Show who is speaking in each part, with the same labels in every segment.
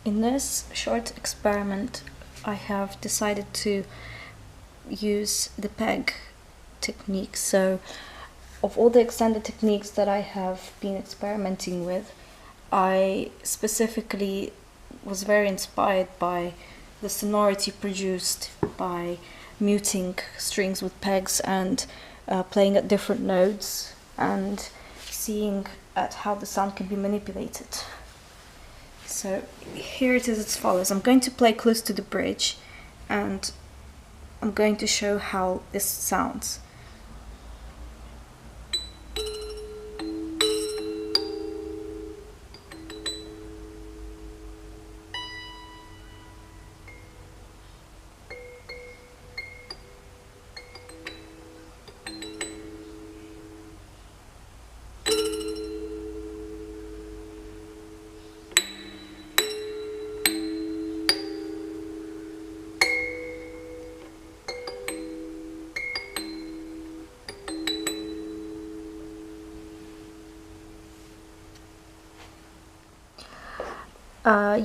Speaker 1: In this short experiment, I have decided to use the peg technique. So, of all the extended techniques that I have been experimenting with, I specifically was very inspired by the sonority produced by muting strings with pegs and playing at different notes and seeing at how the sound can be manipulated. So here it is as follows. I'm going to play close to the bridge and I'm going to show how this sounds.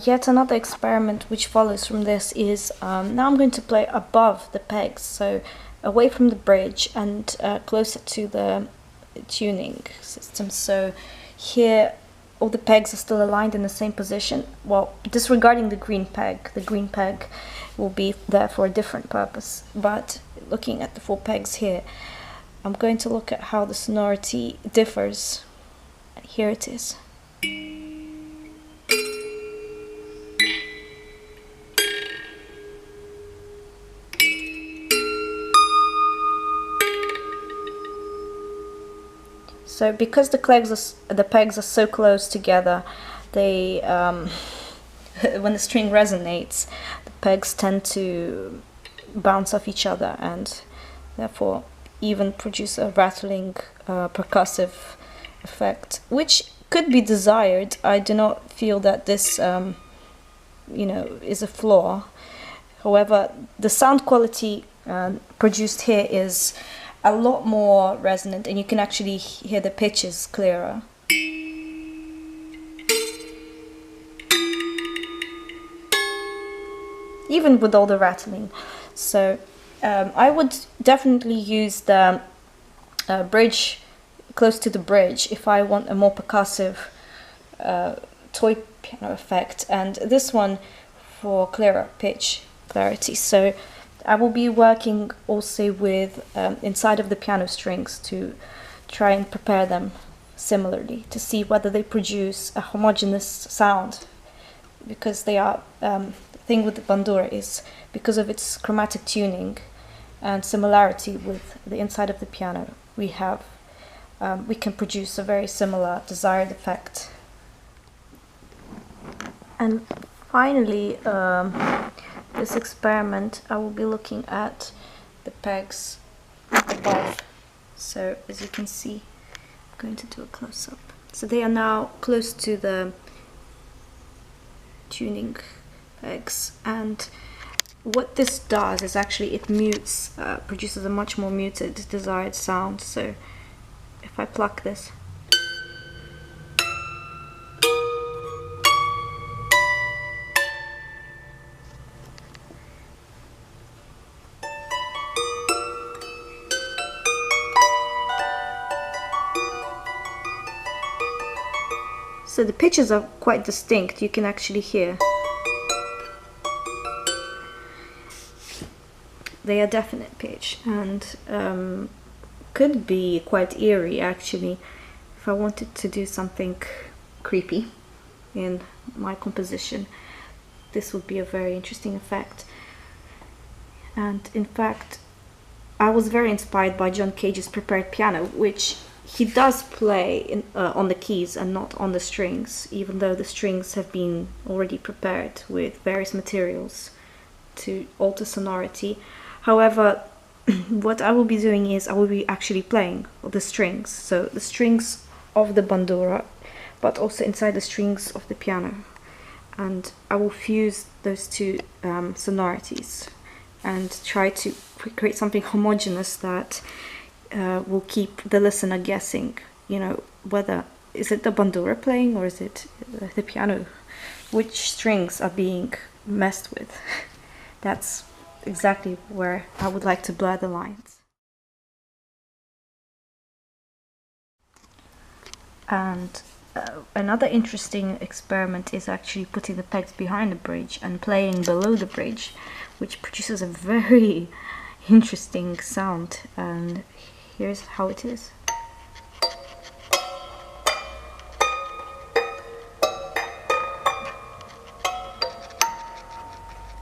Speaker 1: Yet another experiment which follows from this is now I'm going to play above the pegs, so away from the bridge and closer to the tuning system. So here all the pegs are still aligned in the same position. Well, disregarding the green peg will be there for a different purpose, but looking at the 4 pegs here, I'm going to look at how the sonority differs. And here it is. So because the pegs are so close together, they when the string resonates, the pegs tend to bounce off each other and therefore even produce a rattling percussive effect, which could be desired. I do not feel that this is a flaw. However, the sound quality produced here is a lot more resonant, and you can actually hear the pitches clearer. Even with all the rattling. So I would definitely use the bridge close to the bridge if I want a more percussive toy piano effect, and this one for clearer pitch clarity. So I will be working also with inside of the piano strings to try and prepare them similarly to see whether they produce a homogeneous sound, because they are the thing with the bandura is because of its chromatic tuning and similarity with the inside of the piano, we can produce a very similar desired effect. And finally, this experiment, I will be looking at the pegs above. So as you can see, I'm going to do a close-up. So they are now close to the tuning pegs, and what this does is actually it mutes, produces a much more muted desired sound. So if I pluck this, so the pitches are quite distinct, you can actually hear. They are definite pitch and could be quite eerie actually if I wanted to do something creepy in my composition. This would be a very interesting effect. And in fact, I was very inspired by John Cage's prepared piano, which he does play on the keys and not on the strings, even though the strings have been already prepared with various materials to alter sonority. However, what I will be doing is I will be actually playing the strings, so the strings of the bandura, but also inside the strings of the piano, and I will fuse those two sonorities and try to create something homogeneous that will keep the listener guessing, whether is it the bandura playing or is it the piano which strings are being messed with. That's exactly where I would like to blur the lines. And another interesting experiment is actually putting the pegs behind the bridge and playing below the bridge, which produces a very interesting sound. And here's how it is.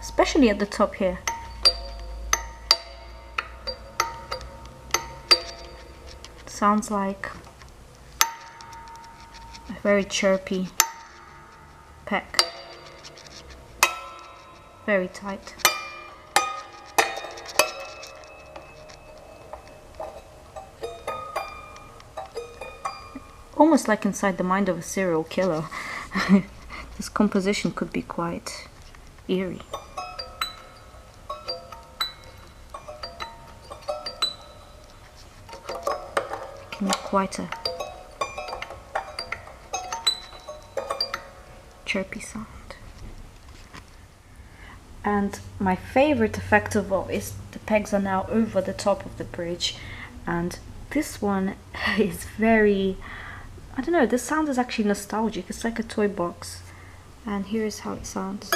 Speaker 1: Especially at the top here. Sounds like a very chirpy peck. Very tight. Almost like inside the mind of a serial killer. This composition could be quite eerie. Quite a chirpy sound. And my favorite effect of all is the pegs are now over the top of the bridge, and this one is very, I don't know, the sound is actually nostalgic. It's like a toy box, and here's how it sounds.